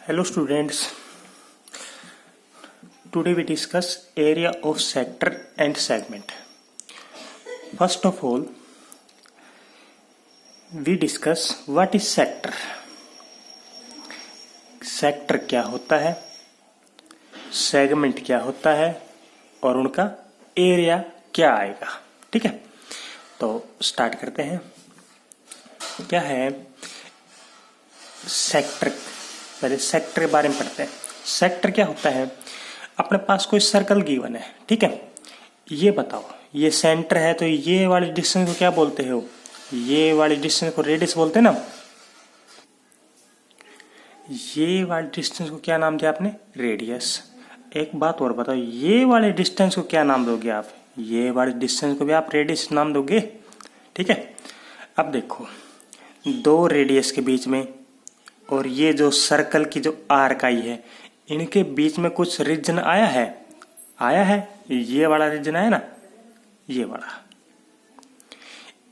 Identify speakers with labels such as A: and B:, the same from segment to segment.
A: Hello students, today we discuss area of sector and segment. First of all, we discuss what is sector. Sector क्या होता है, segment क्या होता है और उनका एरिया क्या आएगा। ठीक है, तो स्टार्ट करते हैं। क्या है सेक्टर, पहले सेक्टर के बारे में पढ़ते हैं। सेक्टर क्या होता है, अपने पास कोई सर्कल गिवन है, ठीक है, ये बताओ ये सेंटर है तो ये वाली डिस्टेंस को क्या बोलते हो, ये वाली डिस्टेंस को रेडियस बोलते हैं ना। ये वाली डिस्टेंस को क्या नाम दिया आपने, रेडियस। एक बात और बताओ, ये वाले डिस्टेंस को क्या नाम दोगे आप, ये वाले डिस्टेंस को भी आप रेडियस नाम दोगे। ठीक है, अब देखो दो रेडियस के बीच में और ये जो सर्कल की जो आर्क आई है, इनके बीच में कुछ रीजन आया है, ये वाला रीजन आया ना, ये वाला।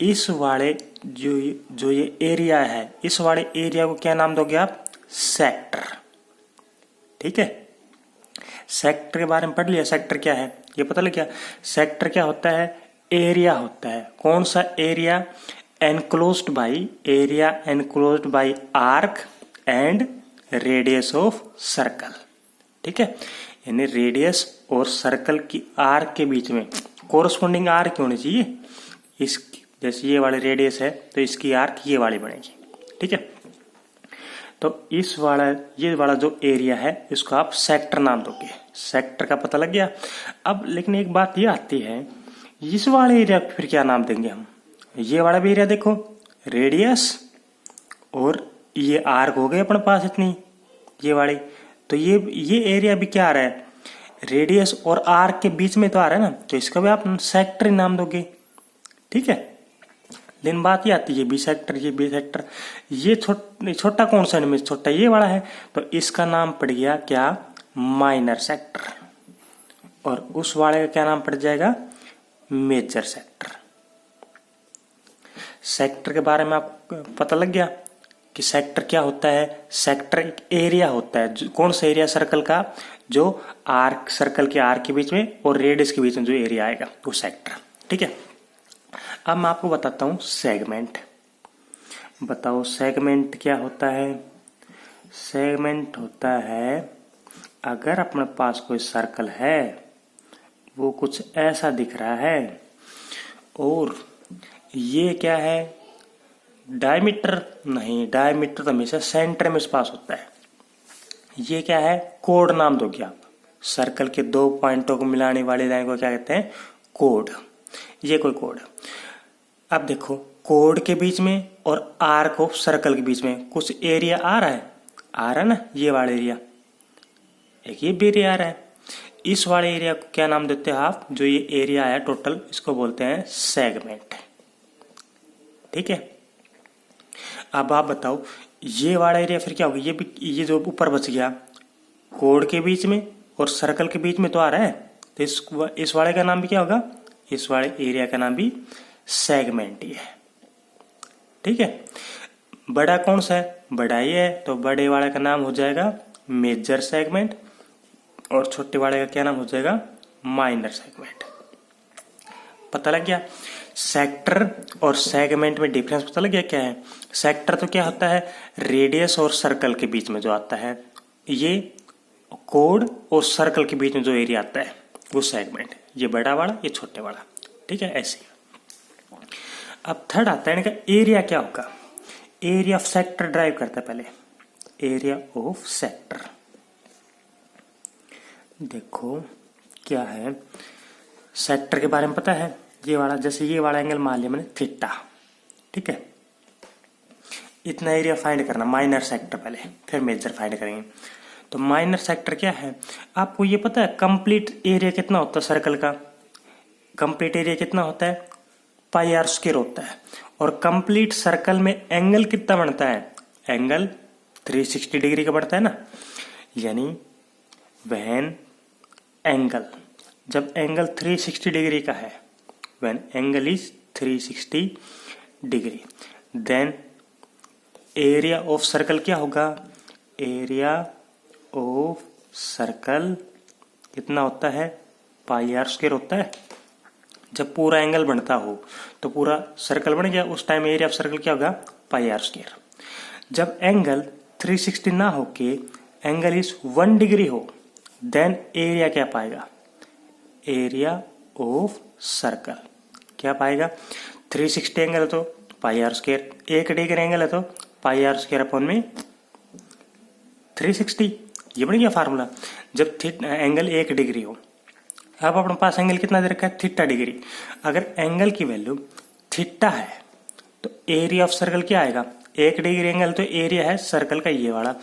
A: इस वाले जो ये एरिया है, इस वाले एरिया को क्या नाम दोगे आप, सेक्टर। ठीक है, सेक्टर के बारे में पढ़ लिया, सेक्टर क्या है ये पता लग गया। सेक्टर क्या होता है, एरिया होता है। कौन सा area, enclosed by, area enclosed by arc and radius of circle. ठीक है, यानी रेडियस और सर्कल की आर्क के बीच में कोरस्पोंडिंग आर्क होनी चाहिए। इस जैसे ये वाले रेडियस है तो इसकी आर्क ये वाली बनेगी। ठीक है, तो इस वाला ये वाला जो एरिया है इसको आप सेक्टर नाम दोगे। सेक्टर का पता लग गया। अब लेकिन एक बात ये आती है, इस वाले एरिया को फिर क्या नाम देंगे हम। ये वाला भी एरिया देखो, रेडियस और ये आर्क हो गए अपने पास इतनी, ये वाली, तो ये एरिया भी क्या आ रहा है, रेडियस और आर्क के बीच में तो आ रहा है ना, तो इसका भी आप सेक्टर ही नाम दोगे। ठीक है, लेकिन बात ये आती है, बी सेक्टर, ये बी सेक्टर, ये छोटा कौन सा इनमें छोटा, ये वाला है, तो इसका नाम पड़ गया क्या, माइनर सेक्टर। और उस वाले का क्या नाम पड़ जाएगा, मेजर सेक्टर। सेक्टर के बारे में आपको पता लग गया कि सेक्टर क्या होता है। सेक्टर एक एरिया होता है, कौन सा एरिया, सर्कल का, जो आर्क, सर्कल के आर्क के बीच में और रेडियस के बीच में जो एरिया आएगा वो सेक्टर। ठीक है, अब मैं आपको बताता हूं सेगमेंट। बताओ सेगमेंट क्या होता है। सेगमेंट होता है, अगर अपने पास कोई सर्कल है, वो कुछ ऐसा दिख रहा है और ये क्या है, डायमीटर नहीं, डायमीटर तो हमेशा सेंटर में पास होता है। ये क्या है, कोड नाम दोगे आप। सर्कल के दो पॉइंटों को मिलाने वाली लाइन को क्या कहते हैं, कोड। ये कोई कोड। अब देखो कोड के बीच में और आर्क ऑफ सर्कल के बीच में कुछ एरिया आ रहा है ना, ये वाला एरिया, एक ये भी एरिया आ रहा है। इस वाले एरिया को क्या नाम देते हैं आप, जो ये एरिया है टोटल, इसको बोलते हैं सेगमेंट। ठीक है, अब आप बताओ ये वाला एरिया फिर क्या होगा, ये जो ऊपर बच गया, कोड के बीच में और सर्कल के बीच में तो आ रहा है, तो इस वाले का नाम भी क्या होगा, इस वाले एरिया का नाम भी सेगमेंट ही है। ठीक है, बड़ा कौन सा है, बड़ा ये है, तो बड़े वाले का नाम हो जाएगा मेजर सेगमेंट और छोटे वाले का क्या नाम हो जाएगा, माइनर सेगमेंट। पता लग गया। सेक्टर और सेगमेंट में डिफरेंस पता लग गया क्या है। सेक्टर तो क्या होता है, रेडियस और सर्कल के बीच में जो आता है, ये कोड और सर्कल के बीच में जो एरिया आता है वो सेगमेंट। ये बड़ा वाला, ये छोटे वाला। ठीक है, ऐसे। अब थर्ड आता है इनका एरिया क्या होगा। एरिया ऑफ सेक्टर ड्राइव करता है पहले, एरिया ऑफ सेक्टर। देखो क्या है, सेक्टर के बारे में पता है, ये वाला, जैसे ये वाला एंगल मान लिया मैंने थीटा। ठीक है, इतना एरिया फाइंड करना, माइनर सेक्टर पहले, फिर मेजर फाइंड करेंगे। तो माइनर सेक्टर क्या है, आपको ये पता है कंप्लीट एरिया कितना होता है सर्कल का, कंप्लीट एरिया कितना होता है, पाई आर स्क्वायर होता है। और कंप्लीट सर्कल में एंगल कितना बनता है, एंगल 360 डिग्री का बढ़ता है ना। यानी व्हेन एंगल, जब एंगल 360 डिग्री का है, when angle is 360 degree, then area of circle क्या होगा, एरिया ऑफ सर्कल कितना होता है, पाई आर स्क्वायर होता है। जब पूरा एंगल बनता हो तो पूरा सर्कल बन गया, उस टाइम एरिया ऑफ सर्कल क्या होगा, पाई आर स्क्वायर। जब एंगल 360 ना हो के एंगल इज 1 डिग्री हो, देन एरिया क्या पाएगा, एरिया ऑफ सर्कल क्या पाएगा, 360 एंगल है तो पाई आर स्क्वायर, 1 डिग्री एंगल है तो पाई आर स्क्वायर अपॉन में 360। ये बन गया फार्मूला। जब एंगल 1 डिग्री हो, अब अपने पास एंगल कितना दे रखा है, थीटा डिग्री। अगर एंगल की वैल्यू थीटा है तो एरिया ऑफ सर्कल क्या आएगा, 1 डिग्री एंगल तो एरिया है सर्कल का ये वाला।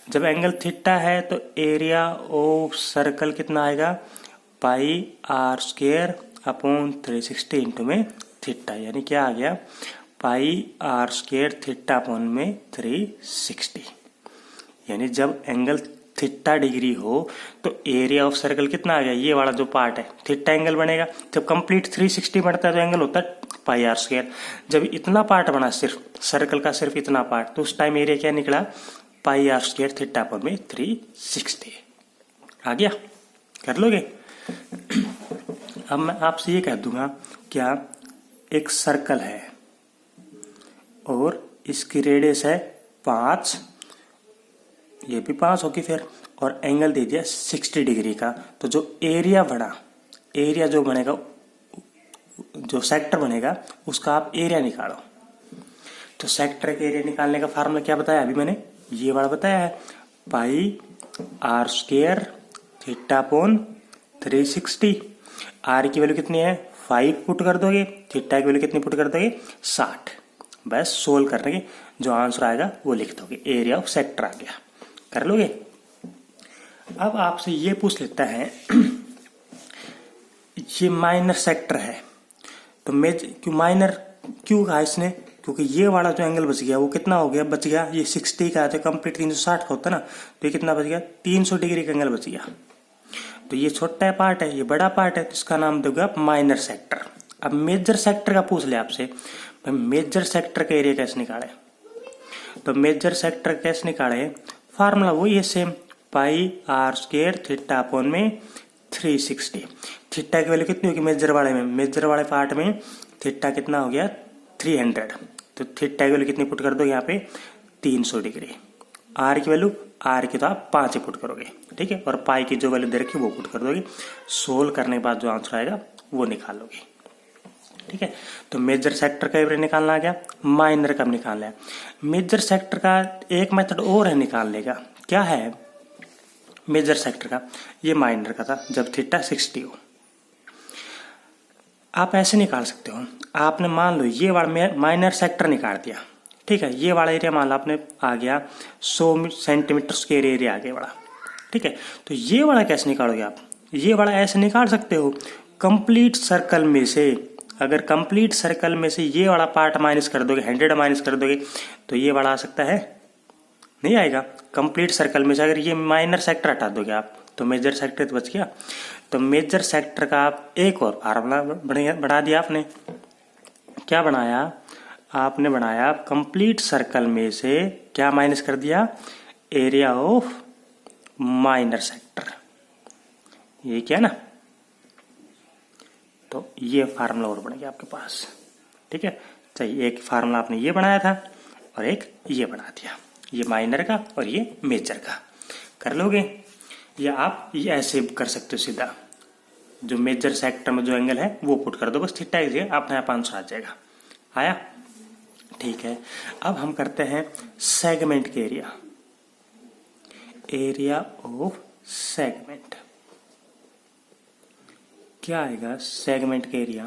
A: जब एंगल थीटा है तो एरिया ऑफ सर्कल कितना आएगा, पाई आर स्क्वायर अपॉन 360 इंटू में थीटा, यानी क्या आ गया, पाई आर स्क्वायर थीटा अपॉन में 360। यानी जब एंगल थीटा डिग्री हो तो एरिया ऑफ सर्कल कितना आ गया, ये वाला जो पार्ट है थीटा एंगल बनेगा। जब कंप्लीट 360 बनता है तो एंगल होता है पाई आर स्क्वायर। जब इतना पार्ट बना सिर्फ सर्कल का, सिर्फ इतना पार्ट, तो उस टाइम एरिया क्या निकला, पाई आर स्क्वायर थीटा अपॉन में 360। आ गया, कर लोगे। अब मैं आपसे ये कह दूंगा, क्या एक सर्कल है और इसकी रेडियस है 5, ये भी 5 होगी फिर, और एंगल दे दिया 60 डिग्री का, तो जो एरिया बना, एरिया जो बनेगा, जो सेक्टर बनेगा उसका आप एरिया निकालो। तो सेक्टर के एरिया निकालने का फार्मूला क्या बताया अभी मैंने, ये वाला बताया है, pi r square theta upon 360। R की वैल्यू कितनी है, 5 पुट कर दोगे, थीटा की वैल्यू कितनी पुट कर दोगे, 60। बस सोल्व करने के जो आंसर आएगा वो लिख दोगे, एरिया ऑफ सेक्टर आ गया, कर लोगे। अब आपसे ये पूछ लेता है, ये माइनर सेक्टर है तो क्यों माइनर क्यों कहा इसने, क्योंकि ये वाला जो एंगल बच गया वो कितना हो गया, बच गया ये 60 का है तो कंप्लीट 360 का होता ना, तो ये कितना बच गया, 300 डिग्री का एंगल बच गया। तो ये छोटा पार्ट है, ये बड़ा पार्ट है, तो इसका नाम दोगे आप माइनर सेक्टर। अब मेजर सेक्टर का पूछ ले आपसे, मेजर सेक्टर का एरिया कैसे निकाले, तो मेजर सेक्टर कैसे निकाले, फार्मूला वही है same, pi r square theta upon में 360। थीटा की वैल्यू कितनी होगी मेजर वाले में, मेजर वाले पार्ट में थीटा कितना हो गया 300, तो थीटा की वैल्यू कितनी पुट कर दो यहाँ पे 300 डिग्री। आर की वैल्यू, आर की तो आप 5 ही पुट करोगे, ठीक है, और पाई की जो वैल्यू दे रखी वो पुट कर दोगे। सोल्व करने के बाद जो आंसर आएगा वो निकाल लोगे, ठीक है। तो मेजर सेक्टर का एवरेज निकालना आ गया, माइनर का निकालना है। मेजर सेक्टर का एक मेथड और है निकालने का, क्या है मेजर सेक्टर का, ये माइनर का था जब थीटा 60 हो। आप ऐसे निकाल सकते हो, आपने मान लो ये वाला माइनर सेक्टर निकाल दिया, ठीक है, ये वाला एरिया मान लो आपने आ गया 100 सेंटीमीटर स्क्वायर एरिया आ गया बड़ा, ठीक है। तो ये वाला कैसे निकालोगे आप, ये वाला ऐसे निकाल सकते हो, कंप्लीट सर्कल में से, अगर कंप्लीट सर्कल में से ये वाला पार्ट माइनस कर दोगे, 100 माइनस कर दोगे तो ये वाला आ सकता है, नहीं आएगा। कंप्लीट सर्कल में से अगर ये माइनर सेक्टर हटा दोगे आप तो मेजर सेक्टर तो बच गया। तो मेजर सेक्टर का आप एक और फार्मूला बढ़ा दिया आपने, क्या बनाया आपने, बनाया कंप्लीट सर्कल में से क्या माइनस कर दिया, एरिया ऑफ माइनर सेक्टर, ये क्या ना, तो ये फार्मूला और बन गया आपके पास, ठीक है। चाहिए एक फार्मूला आपने ये बनाया था और एक ये बना दिया, ये माइनर का और ये मेजर का, कर लोगे। या आप ये ऐसे कर सकते हो सीधा, जो मेजर सेक्टर में जो एंगल है वो पुट कर दो, बस थीटा कीजिए, आपने यहाँ 500 आ जाएगा। आया, ठीक है। अब हम करते हैं सेगमेंट के एरिया, एरिया ऑफ सेगमेंट क्या आएगा, सेगमेंट के एरिया।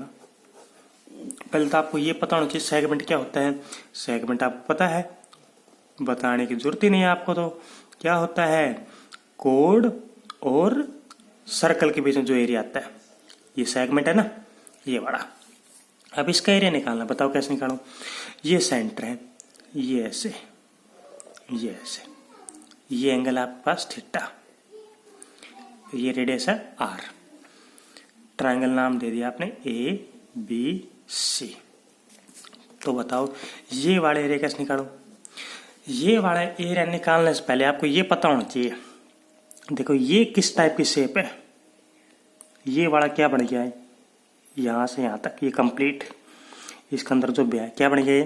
A: पहले तो आपको ये पता होना चाहिए सेगमेंट क्या होता है। सेगमेंट आपको पता है, बताने की जरूरत ही नहीं है आपको। तो क्या होता है, कोड और सर्कल के बीच में जो एरिया आता है ये सेगमेंट है ना, ये बड़ा। अब इसका एरिया निकालना, बताओ कैसे निकालो। ये सेंटर है, ये ऐसे, ये ऐसे, ये एंगल आपके पास थीटा, ये रेडियस है आर, ट्रायंगल नाम दे दिया आपने ए बी सी। तो बताओ ये वाले एरिया कैसे निकालो। ये वाला एरिया निकालने से पहले आपको ये पता होना चाहिए देखो ये किस टाइप की शेप है, ये वाला क्या बन गया है, यहाँ से यहाँ तक ये कंप्लीट, इसके अंदर जो भी है क्या बन गया ये,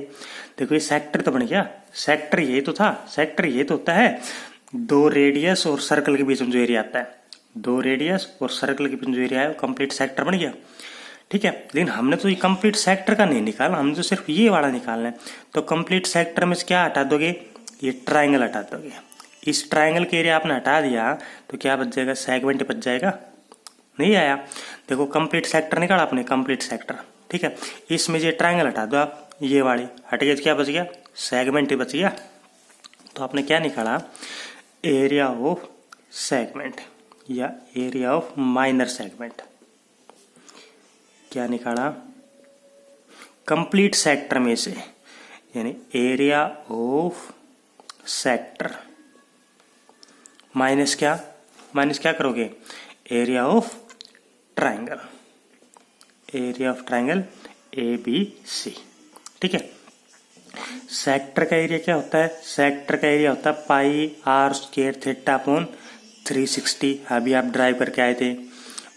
A: देखो ये सेक्टर तो बन गया। सेक्टर ये तो था, सेक्टर ये तो होता है दो रेडियस और सर्कल के बीच में जो एरिया आता है, दो रेडियस और सर्कल के बीच में जो एरिया है वो कंप्लीट सेक्टर बन गया। ठीक है, लेकिन हमने तो ये कंप्लीट सेक्टर का नहीं निकाला, हमने तो सिर्फ ये वाला निकालना है। तो कंप्लीट सेक्टर में से क्या हटा दोगे, ये ट्राइंगल हटा दोगे। इस ट्राइंगल के एरिया आपने हटा दिया तो क्या बच जाएगा, सेगमेंट बच जाएगा। नहीं आया, देखो कंप्लीट सेक्टर निकाला आपने, कंप्लीट सेक्टर। ठीक है, इसमें ये ट्राइंगल हटा दो आप, ये वाली हट गई तो क्या बच गया, सेगमेंट ही बच गया। तो आपने क्या निकाला, एरिया ऑफ सेगमेंट या एरिया ऑफ माइनर सेगमेंट। क्या निकाला, कंप्लीट सेक्टर में से, यानी एरिया ऑफ सेक्टर माइनस क्या, माइनस क्या करोगे, area of triangle, area of triangle ABC। ठीक है, सेक्टर का एरिया क्या होता है, सेक्टर का एरिया होता है pi r square theta upon 360, अभी आप ड्राइव करके आए थे।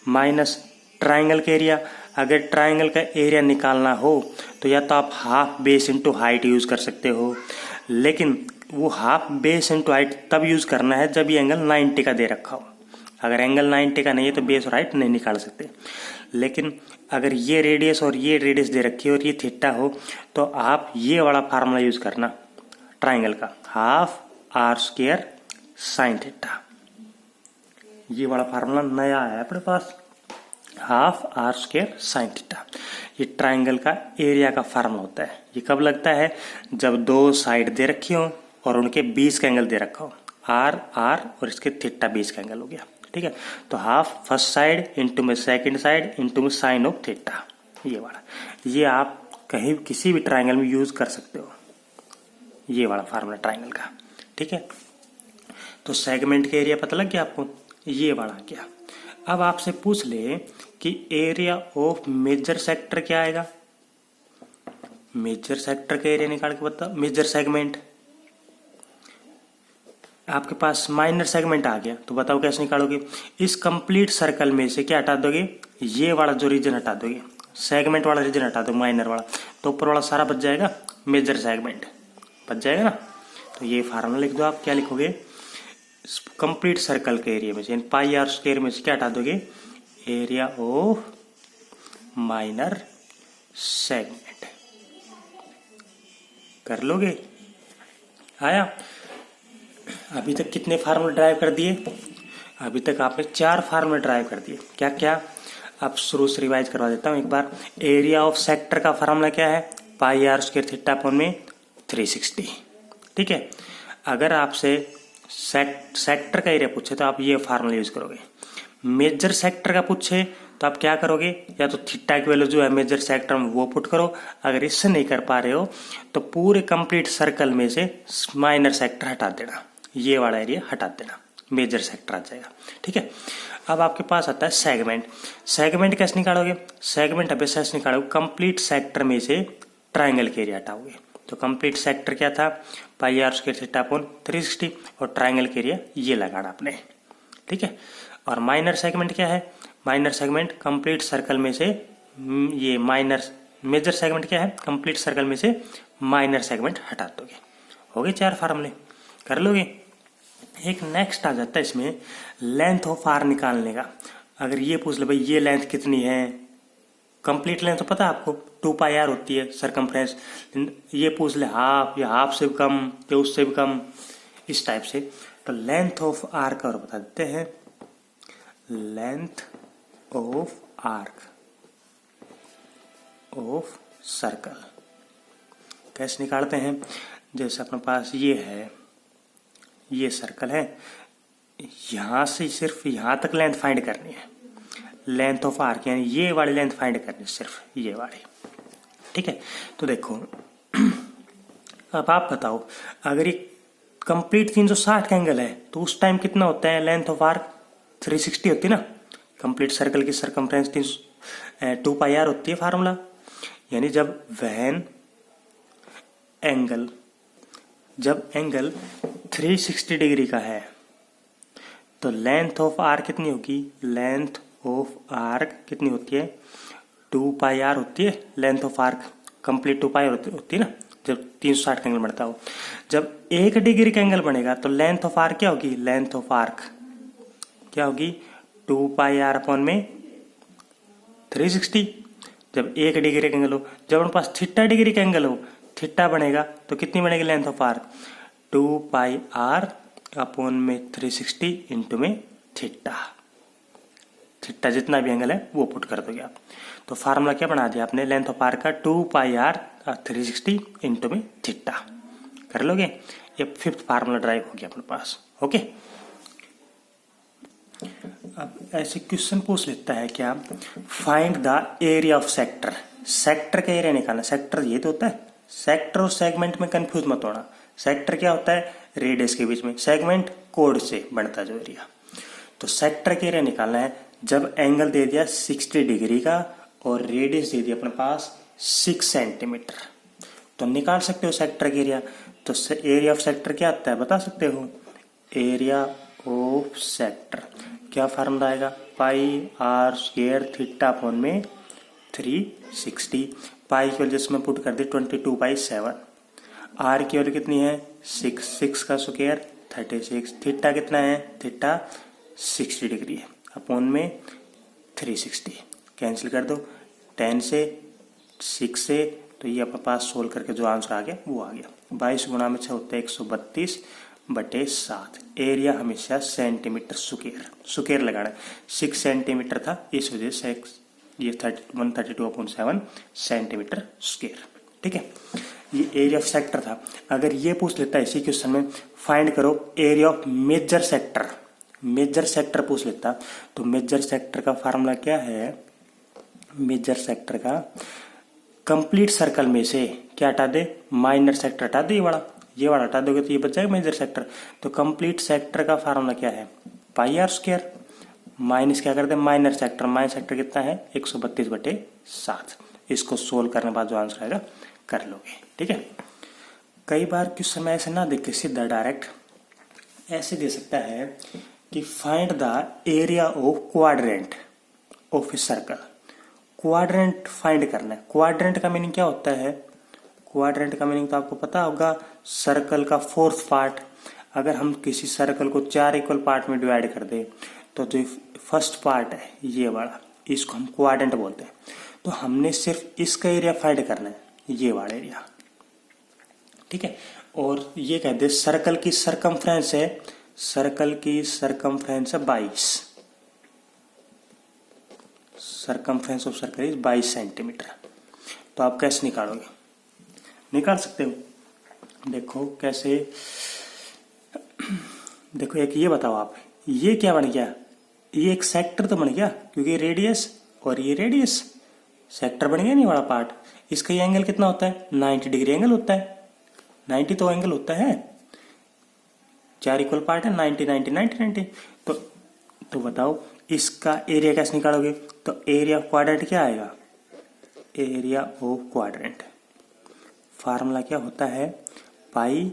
A: माइनस ट्राइंगल का एरिया, अगर ट्राइंगल का एरिया निकालना हो तो या तो आप half base into height use कर सकते हो, लेकिन वो हाफ बेस इंटू हाइट तब यूज करना है जब ये एंगल 90 का दे रखा हो। अगर एंगल 90 का नहीं है तो बेस और हाइट नहीं निकाल सकते। लेकिन अगर ये रेडियस और ये रेडियस दे रखी है और ये थीटा हो तो आप ये वाला फार्मूला यूज करना ट्राइंगल का, half r square sine theta. ये वाला फार्मूला नया है अपने पास, half r square sine theta. ये ट्राइंगल का एरिया का फार्मूला होता है। ये कब लगता है, जब दो साइड दे रखी हो और उनके बीच का एंगल दे रखा हो, आर आर और इसके थीटा बीच का एंगल हो गया। ठीक है, तो हाफ फर्स्ट साइड इंटू में सेकंड साइड इंटू में साइन ऑफ थीटा, ये वाला, ये आप कहीं किसी भी ट्राइंगल में यूज कर सकते हो, ये वाला फार्मूला ट्राइंगल का। ठीक है, तो सेगमेंट का एरिया पता लग गया आपको, ये वाला क्या। अब आपसे पूछ ले कि एरिया ऑफ मेजर सेक्टर क्या आएगा, मेजर सेक्टर का एरिया निकाल के बताओ। मेजर सेगमेंट, आपके पास माइनर सेगमेंट आ गया तो बताओ कैसे निकालोगे। इस कंप्लीट सर्कल में से क्या हटा दोगे, ये वाला जो रीजन हटा दोगे, सेगमेंट वाला रीजन हटा दो, माइनर वाला, तो ऊपर वाला सारा बच जाएगा, मेजर सेगमेंट बच जाएगा ना। तो ये फार्मूला लिख दो आप, क्या लिखोगे, कंप्लीट सर्कल के एरिया में से पाई आर स्क्वायर में से क्या हटा दोगे, एरिया ऑफ माइनर सेगमेंट। कर लोगे, आया। अभी तक कितने फार्मूले ड्राइव कर दिए, अभी तक आपने 4 फार्मूले ड्राइव कर दिए। क्या क्या, अब शुरू से रिवाइज करवा देता हूँ एक बार। एरिया ऑफ सेक्टर का फार्मूला क्या है, pi r square theta upon में 360। ठीक है, अगर आपसे सेक्टर का एरिया पूछे तो आप ये फार्मूला यूज करोगे। मेजर सेक्टर का पूछे तो आप क्या करोगे, या तो थीटा की वैल्यू जो है मेजर सेक्टर में वो पुट करो। अगर इससे नहीं कर पा रहे हो तो पूरे कंप्लीट सर्कल में से माइनर सेक्टर हटा देना, ये वाला एरिया हटा देना, मेजर सेक्टर आ जाएगा। ठीक है, अब आपके पास आता है सेगमेंट। सेगमेंट कैसे निकालोगे, सेगमेंट हमेशा ऐसे निकालोगे, कंप्लीट सेक्टर में से ट्राइंगल के एरिया हटाओगे। तो कंप्लीट सेक्टर क्या था, पाई आर स्क्वायर थीटा अपॉन 360, और ट्राइंगल के एरिया ये लगाना आपने। ठीक है, और माइनर सेगमेंट क्या है, माइनर सेगमेंट कंप्लीट सर्कल में से ये माइनर, मेजर सेगमेंट क्या है, कंप्लीट सर्कल में से माइनर सेगमेंट हटा दोगे। हो गए 4 फार्मूले, कर लोगे। एक नेक्स्ट आ जाता है इसमें, लेंथ ऑफ आर निकालने का। अगर ये पूछ ले भाई ये लेंथ कितनी है, कंप्लीट लेंथ तो पता है आपको 2 पाई आर होती है सरकमफ्रेंस, ये पूछ ले हाफ या हाफ से भी कम या उससे भी कम, इस टाइप से। तो लेंथ ऑफ आर्क और बता देते हैं, length of arc of circle कैसे निकालते हैं। जैसे अपने पास ये है, ये सर्कल है, यहां से सिर्फ यहां तक लेंथ फाइंड करनी है, लेंथ ऑफ आर्क यानी ये वाली लेंथ फाइंड करनी है, सिर्फ ये वाली। ठीक है, तो देखो अब आप बताओ, अगर ये कंप्लीट 360 का एंगल है तो उस टाइम कितना होता है लेंथ ऑफ आर्क, 360 होती है ना। कंप्लीट सर्कल की सरकमफ्रेंस 2 पाई आर होती है फार्मूला, यानी जब एंगल 360 डिग्री का है तो लेंथ ऑफ आर्क कितनी होगी, लेंथ ऑफ आर्क कितनी होती है, 2 पाई आर होती है लेंथ ऑफ आर्क, कंप्लीट 2 पाई होती है ना, जब 360 का एंगल बनता हो। जब 1 डिग्री का एंगल बनेगा तो लेंथ ऑफ आर्क क्या होगी, लेंथ ऑफ आर्क क्या होगी, 2 पाई आर अपॉन में 360। जब 1 डिग्री का एंगल हो, जब हमारे पास थीटा डिग्री का एंगल हो, थीटा बनेगा तो कितनी बनेगी length of arc, 2 pi r upon में 360 इंटू में थीटा। थीटा जितना भी एंगल है वो पुट कर दोगे आप। तो फार्मूला क्या बना दिया आपने, लेंथ ऑफ आर्क का 2 पाई आर 360 इंटू में थीटा कर लोगे। ये 5th फार्मूला ड्राइव हो गया अपने पास। ओके, अब ऐसे क्वेश्चन पूछ लेता है क्या, find the area of sector. Sector का एरिया निकालना, सेक्टर ये तो होता है, सेक्टर और सेगमेंट में कंफ्यूज मत होना। सेक्टर क्या होता है, रेडियस के बीच में, सेगमेंट कोड से बनता है जो एरिया। तो सेक्टर का एरिया निकालना है जब एंगल दे दिया 60 डिग्री का और रेडियस दे दिया अपने पास 6 सेंटीमीटर, तो निकाल सकते हो सेक्टर का एरिया। तो एरिया ऑफ सेक्टर क्या आता है बता सकते हो, एरिया ऑफ सेक्टर क्या फार्मूला आएगा, पाई आर स्क्वायर थीटा अपॉन में 360। पाई की वैल्यू जिसमें पुट कर दी 22/7, आर की वैल्यू कितनी है 6 का स्क्वायर 36, थीटा कितना है, थीटा 60 डिग्री है अपॉन में 360, कैंसिल कर दो 10 से 6 से, तो ये अपने पास सोल्व करके जो आंसर आ गया वो आ गया। 22 गुणा में 6 होता है 132/7। एरिया हमेशा सेंटीमीटर स्क्वायर लगाना है, 6 सेंटीमीटर था इस वजह से ये 132/7 सेंटीमीटर स्क्वायर। ठीक है, ये एरिया ऑफ सेक्टर था। अगर ये पूछ लेता है इसी क्वेश्चन में, फाइंड करो area of major sector, major sector पूछ लेता, तो मेजर सेक्टर का फार्मूला क्या है, मेजर सेक्टर का कंप्लीट सर्कल में से क्या हटा दे, माइनर सेक्टर हटा दे, ये वाला हटा दोगे तो ये बच जाएगा मेजर सेक्टर। तो कंप्लीट सेक्टर का फार्मूला क्या है, पाई आर स्क्वायर माइनस क्या कर दे माइनर सेक्टर कितना है 132/7। इसको सोल्व करने के बाद जो आंसर आएगा कर लोगे। ठीक है, कई बार क्वेश्चन में ऐसे ना देख के सीधा डायरेक्ट ऐसे दे सकता है कि find the area of quadrant of a circle. Quadrant find करना है। क्वाड्रेंट का मीनिंग क्या होता है, क्वाड्रेंट का मीनिंग तो आपको पता होगा, सर्कल का 4th पार्ट। अगर हम किसी सर्कल को 4 इक्वल पार्ट में डिवाइड कर दे तो जो फर्स्ट पार्ट है ये वाला, इसको हम क्वाड्रेंट बोलते हैं। तो हमने सिर्फ इसका एरिया फाइंड करना है, ये वाला एरिया। ठीक है, और ये कहते हैं सर्कल की सरकमफ्रेंस है, सर्कल की सरकमफ्रेंस है 22, circumference of circle is 22 centimetre. तो आप कैसे निकालोगे, निकाल सकते हो। देखो कैसे, देखो एक ये बताओ आप, ये क्या बन गया, ये एक सेक्टर तो बन गया क्योंकि रेडियस और ये रेडियस सेक्टर बन गया नहीं वाला पार्ट। इसका ये एंगल कितना होता है 90 डिग्री एंगल होता है, 90 तो एंगल होता है, 4 इक्वल पार्ट है 90 90 90 90। तो बताओ इसका एरिया कैसे निकालोगे, तो एरिया ऑफ क्वाड्रेंट क्या आएगा, एरिया ऑफ क्वाड्रेंट फार्मूला क्या होता है, pi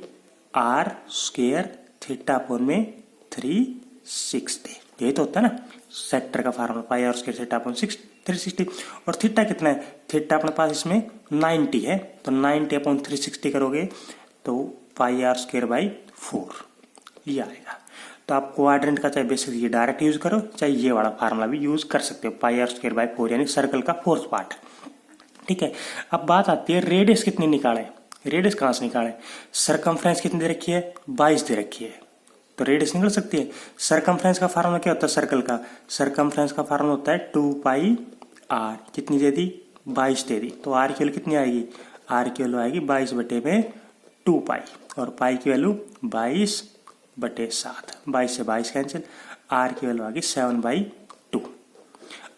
A: r square theta upon में 360। यही तो होता है ना सेक्टर का formula, pi r square theta upon 360। और थीटा कितना है, थीटा अपने पास इसमें 90 है, तो 90 अपॉन 360 करोगे तो पाई आर स्क्वायर बाई 4 ये आएगा। तो आप क्वाड्रेंट का चाहे बेसिक ये डायरेक्ट यूज करो, चाहे ये वाला फार्मूला भी यूज कर सकते हो, पाई आर स्क्वायर बाई 4 यानी सर्कल का 4th पार्ट। ठीक है, अब बात आती है रेडियस कितनी निकाले, रेडियस कहाँ से निकाले, सरकमफ्रेंस कितनी दे रखी है 22 दे रखी है, तो रेडियस निकल सकती है। सरकमफ्रेंस का फार्मूला क्या होता है सर्कल का, सरकमफ्रेंस का फार्मूला होता है 2 पाई आर, कितनी दे दी 22 दे दी, तो आर की वैल्यू कितनी आएगी, आर की वैल्यू आएगी 22/2 पाई, और पाई की वैल्यू 22/7, 22 से 22 कैंसिल, आर की वैल्यू आ गई 7/2,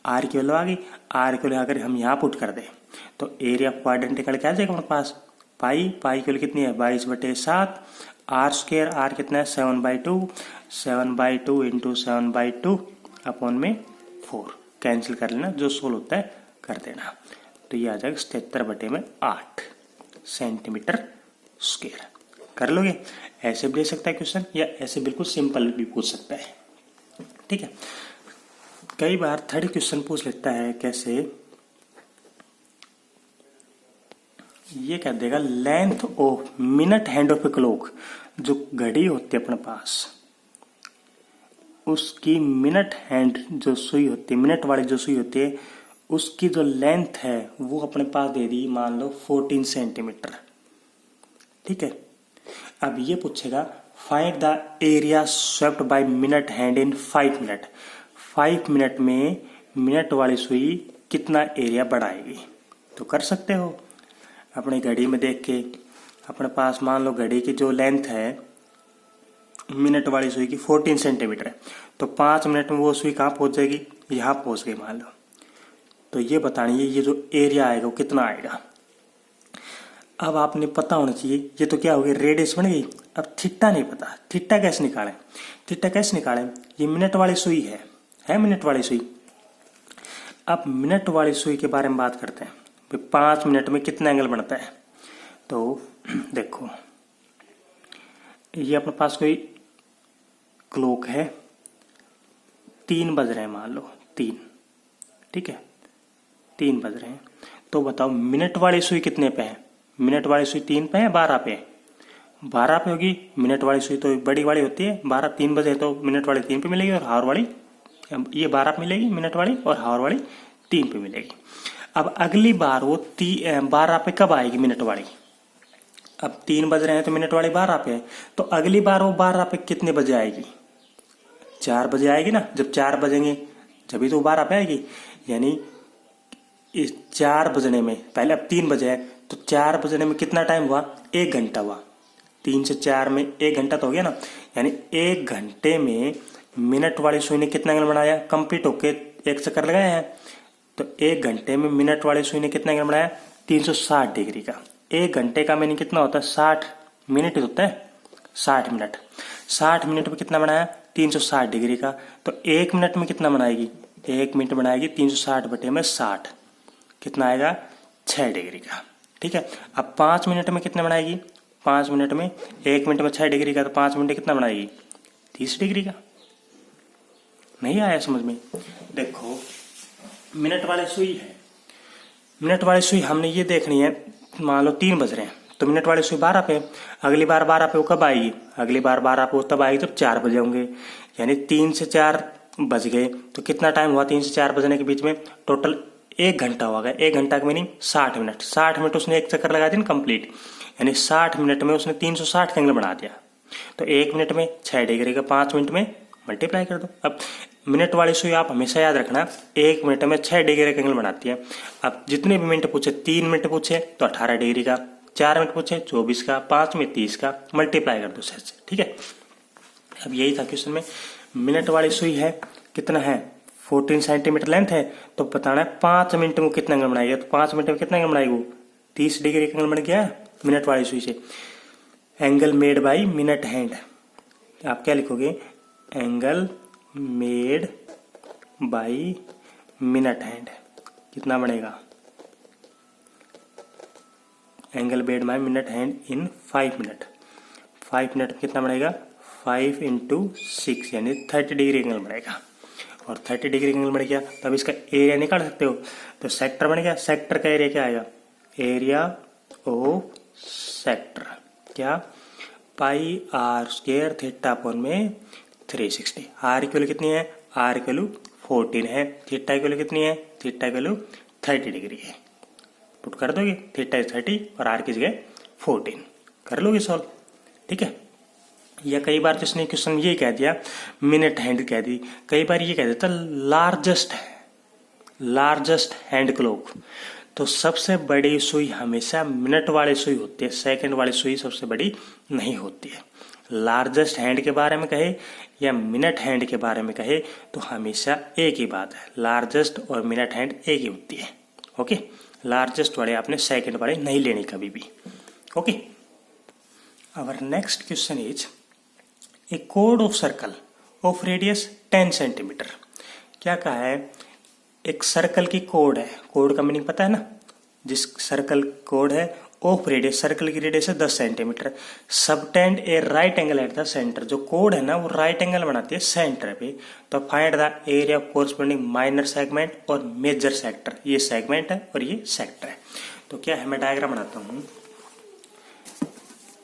A: आर की वैल्यू आ गई। आर की वैल्यू अगर हम यहाँ पुट कर दें तो एरिया ऑफ क्वाड्रेंट निकल के आ जाएगा हमारे पास, पाई की वैल्यू कितनी है 22/7, आर स्क्वायर आर कितना है 7/2, 7/2 इंटू 7/2 अपॉन में 4, कैंसिल कर लेना, जो सोल्व होता है कर देना, तो ये आ जाएगा 77/8 सेंटीमीटर स्क्वायर। कर लोगे, ऐसे भी ले सकता है क्वेश्चन, या ऐसे बिल्कुल सिंपल भी पूछ सकता है। ठीक है। कई बार थर्ड क्वेश्चन पूछ लेता है कैसे, ये कह देगा length of minute hand of a clock, जो घड़ी होती है अपने पास उसकी मिनट हैंड जो सुई होती है, मिनट वाली जो सुई होती है, उसकी जो लेंथ है वो अपने पास दे दी मान लो 14 सेंटीमीटर। ठीक है। अब ये पूछेगा find the area swept by minute hand in 5 minute. 5 minute में मिनट वाली सुई कितना एरिया बढ़ाएगी। तो कर सकते हो अपनी घड़ी में देख के। अपने पास मान लो घड़ी की जो लेंथ है मिनट वाली सुई की 14 सेंटीमीटर है, तो 5 मिनट में वो सुई कहाँ पहुंच जाएगी, यहाँ पहुंच गई मान लो। तो ये बतानी है ये जो एरिया आएगा वो कितना आएगा। अब आपने पता होना चाहिए, ये तो क्या हो गया रेडियस बन गई। अब थीटा नहीं पता, थीटा कैसे निकालें। थीटा कैसे निकालें, ये मिनट वाली सुई है मिनट वाली सुई। अब मिनट वाली सुई के बारे में बात करते हैं, 5 मिनट में कितना एंगल बनता है। तो देखो ये अपने पास कोई क्लॉक है, 3 बज रहे हैं मान लो 3, ठीक है 3 बज रहे हैं। तो बताओ मिनट वाली सुई कितने पे है, मिनट वाली सुई 3 पे है 12 पे है, 12 पे होगी। मिनट वाली सुई तो बड़ी वाली होती है, 12 3 बजे तो मिनट वाली 3 पे मिलेगी और हावर वाली ये 12 पे मिलेगी मिनट वाली, और हावर वाली 3 पे मिलेगी। अब अगली बार वो 12 पे कब आएगी मिनट वाली। अब 3 बज रहे हैं तो मिनट वाली 12 पे है, तो अगली बार वो 12 पे कितने बजे आएगी, 4 बजे आएगी ना। जब 4 बजेंगे जब तो 12 पे आएगी। यानी इस 4 बजने में, पहले अब 3 बजे है तो 4 बजने में कितना टाइम हुआ, 1 घंटा हुआ। 3 से 4 में 1 घंटा तो हो गया ना। यानी 1 घंटे में मिनट वाली सुई ने कितना एंगल बनाया, कंप्लीट होके एक चक्कर लगाया है। तो 1 घंटे में मिनट वाली सुई ने कितना एंगल बनाया, 360 डिग्री का। 1 घंटे का मीनिंग कितना होता है, 60 मिनट होता है, 60 मिनट। 60 मिनट में कितना बनाया, 360 डिग्री का। तो 1 मिनट में कितना बनाएगी, 1 मिनट बनाएगी 360 बटे में 60, कितना आएगा 6 डिग्री का। ठीक है। अब 5 मिनट में कितना बनाएगी, 5 मिनट में 1 मिनट में 6 डिग्री का, तो 5 मिनट कितना बनाएगी 30 डिग्री का। नहीं आया समझ में। देखो मिनट वाली सुई है, मिनट वाली सुई हमने ये देखनी है, मान लो 3 बज रहे हैं तो मिनट वाली सुई 12 पे। अगली बार 12 पे वो कब आएगी, अगली बार 12 पे वो तब आएगी जब 4 बजे होंगे। यानी 3 से 4 बज गए तो कितना टाइम हुआ, 3 से 4 बजने के बीच में टोटल 1 घंटा हुआ गया। 1 घंटा का मीनिंग 60 मिनट। 60 मिनट उसने एक चक्कर लगा दिया कंप्लीट। यानी 60 मिनट में उसने 360 का एंगल बना दिया। तो 1 मिनट में 6 डिग्री का, 5 मिनट में मल्टीप्लाई कर दो। अब मिनट वाली सुई आप हमेशा याद रखना 1 मिनट में 6 डिग्री का एंगल बनाती है। अब जितने भी मिनट पूछे, 3 मिनट पूछे तो 18 डिग्री का, 4 मिनट पूछे 24 का, 5 में 30 का, मल्टीप्लाई कर दो से। ठीक है। अब यही था क्वेश्चन में। मिनट वाली सुई है कितना है, 14 सेंटीमीटर लेंथ है। तो बताना है 5 मिनट में कितना एंगल बनाएगा। तो 5 मिनट में कितना एंगल बनाएगी, 30 डिग्री का एंगल बन गया मिनट वाली सुई से। Angle made by minute hand, आप क्या लिखोगे, angle made by minute hand कितना बनेगा, angle made by minute hand in 5 minute. 5 minute में कितना बनेगा, 5 × 6 यानी 30 डिग्री एंगल बनेगा। और 30 डिग्री एंगल बन गया तब इसका एरिया निकाल सकते हो। तो सेक्टर बन गया, सेक्टर का एरिया क्या आएगा, एरिया ऑफ सेक्टर क्या, पाई आर स्क्वायर थीटा अपॉन में 360। आर की वैल्यू कितनी है, आर की वैल्यू 14 है। थीटा की वैल्यू कितनी है, थीटा की वैल्यू 30 डिग्री है। पुट कर दोगे, थीटा इज 30 और आर की जगह 14 कर लोगे सॉल्व। ठीक है। या कई बार जिसने क्वेश्चन ये कह दिया मिनट हैंड कह दी, कई बार ये कह देता लार्जेस्ट हैंड क्लॉक। तो सबसे बड़ी सुई हमेशा मिनट वाली सुई होती है, सेकंड वाली सुई सबसे बड़ी नहीं होती है। लार्जेस्ट हैंड के बारे में कहे या मिनट हैंड के बारे में कहे तो हमेशा एक ही बात है, लार्जेस्ट और मिनट हैंड एक ही होती है। ओके। लार्जेस्ट वाले आपने सेकंड वाले नहीं लेनी कभी भी। Okay. Our next question is a कोड of circle of radius 10 centimetre. क्या कहा है, एक सर्कल की कोड है, कोड का मीनिंग पता है ना, जिस सर्कल कोड है ऑफ रेडियस, सर्कल की रेडियस है 10 centimetre, subtend A right angle at the centre, जो कोड है ना वो राइट एंगल बनाती है सेंटर पे। तो find the area of corresponding minor segment और मेजर सेक्टर, ये सेगमेंट है और ये सेक्टर है। तो क्या है, मैं डायग्राम बनाता हूँ।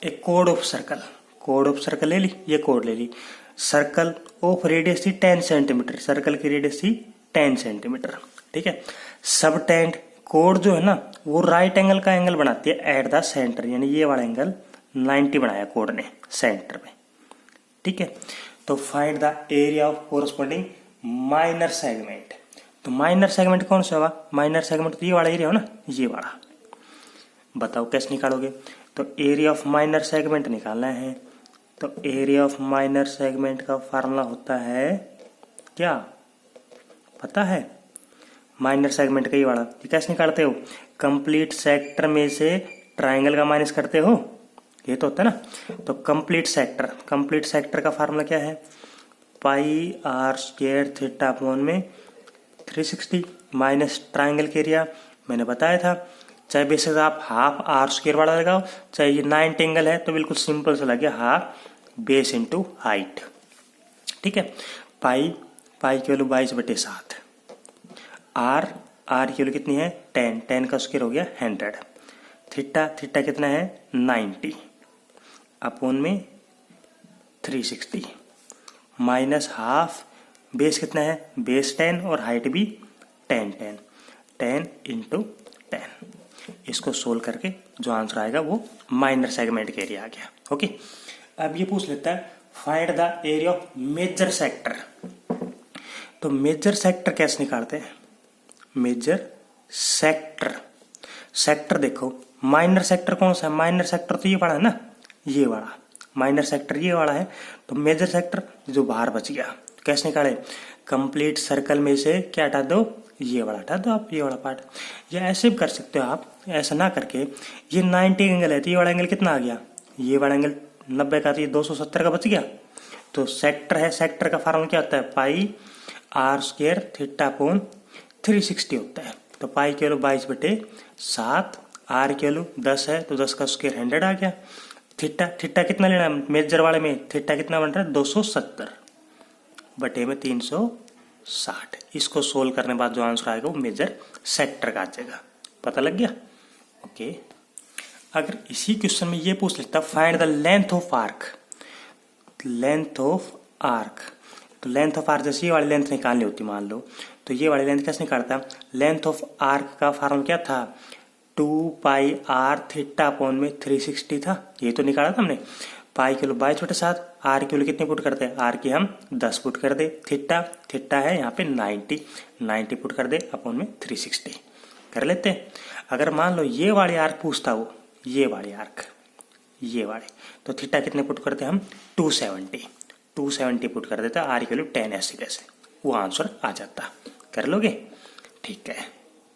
A: एक code of circle, code of circle ले ली, ये कोड ले ली। सर्कल ऑफ रेडियस थी 10 सेंटीमीटर, सर्कल की रेडियस थी 10 सेंटीमीटर, ठीक है। सबटेंड कोड जो है ना वो राइट एंगल का एंगल बनाती है एट द सेंटर, यानी ये वाला एंगल 90 बनाया कोड ने सेंटर में, ठीक है। तो find the area of corresponding minor segment. तो माइनर सेगमेंट कौन सा होगा, माइनर सेगमेंट तो ये वाला एरिया हो ना, ये वाला। बताओ कैसे निकालोगे। तो एरिया ऑफ माइनर सेगमेंट निकालना है। तो एरिया ऑफ माइनर सेगमेंट का फार्मूला होता है क्या, पता है? माइनर सेगमेंट का ये वाला, ये कैसे निकालते हो, कंप्लीट सेक्टर में से ट्राइंगल का माइनस करते हो, ये तो होता है ना। तो कंप्लीट सेक्टर का फार्मूला क्या है, pi r square theta upon में 360 माइनस ट्राइंगल के एरिया। मैंने बताया था, चाहे बेसिस आप हाफ आर स्क्वायर वाला लगाओ, चाहे ये 90 एंगल है तो बिल्कुल सिंपल से लगे हाफ बेस इंटू हाइट, ठीक है। पाई की वैल्यू 22/7, आर की वैल्यू कितनी है 10 का स्क्वायर हो गया 100, थीटा कितना है 90 अपॉन में 360 माइनस हाफ, बेस कितना है बेस 10 और हाइट भी 10 इंटू 10। इसको सोल्व करके जो आंसर आएगा वो माइनर सेगमेंट का एरिया आ गया। ओके, अब ये पूछ लेता है find the area of major sector. तो मेजर सेक्टर कैसे निकालते हैं, मेजर सेक्टर देखो, माइनर सेक्टर कौन सा है, माइनर सेक्टर तो ये वाला है ना, ये वाला माइनर सेक्टर ये वाला है। तो मेजर सेक्टर जो बाहर बच गया कैसे निकाले, कंप्लीट सर्कल में से क्या हटा दो, ये वाला हटा दो आप, ये वाला पार्ट। या ऐसे भी कर सकते हो आप, ऐसा ना करके, ये 90 एंगल है तो ये वाला एंगल कितना आ गया, ये वाला एंगल 90 का, तो ये 270 का बच गया। तो सेक्टर है, सेक्टर का फार्मूला क्या होता है, pi r square theta upon 360 होता है। तो पाई की वैल्यू 22/7, आर की वैल्यू 10 है तो 10 का स्क्वायर 100 आ गया। थीटा कितना लेना है मेजर वाले में, थीटा कितना बन रहा है 270/360। इसको सोल्व करने बाद जो आंसर आएगा वो मेजर सेक्टर का आ जाएगा। पता लग गया? ओके। अगर इसी क्वेश्चन में ये पूछ लेता find the length of arc, तो लेंथ ऑफ आर्क जैसे ये वाली लेंथ निकालनी होती मान लो, तो ये वाली लेंथ कैसे निकालता, लेंथ ऑफ आर्क का फार्मूला क्या था, 2 पाई आर थीटा अपॉन में 360 था, ये तो निकाला था हमने। पाई की वैल्यू 22/7, आर की वैल्यू कितनी पुट करते हैं, आर की हम 10 पुट कर दे, थीटा है यहाँ पे 90 पुट कर दे अपॉन में 360 कर लेते हैं। अगर मान लो ये वाली आर्क पूछता वो, ये वाली आर्क, ये वाले, तो थीटा कितने पुट करते हम 270 पुट कर देता, आर की वैल्यू 10, ऐसे कैसे वो आंसर आ जाता। कर लोगे? ठीक है।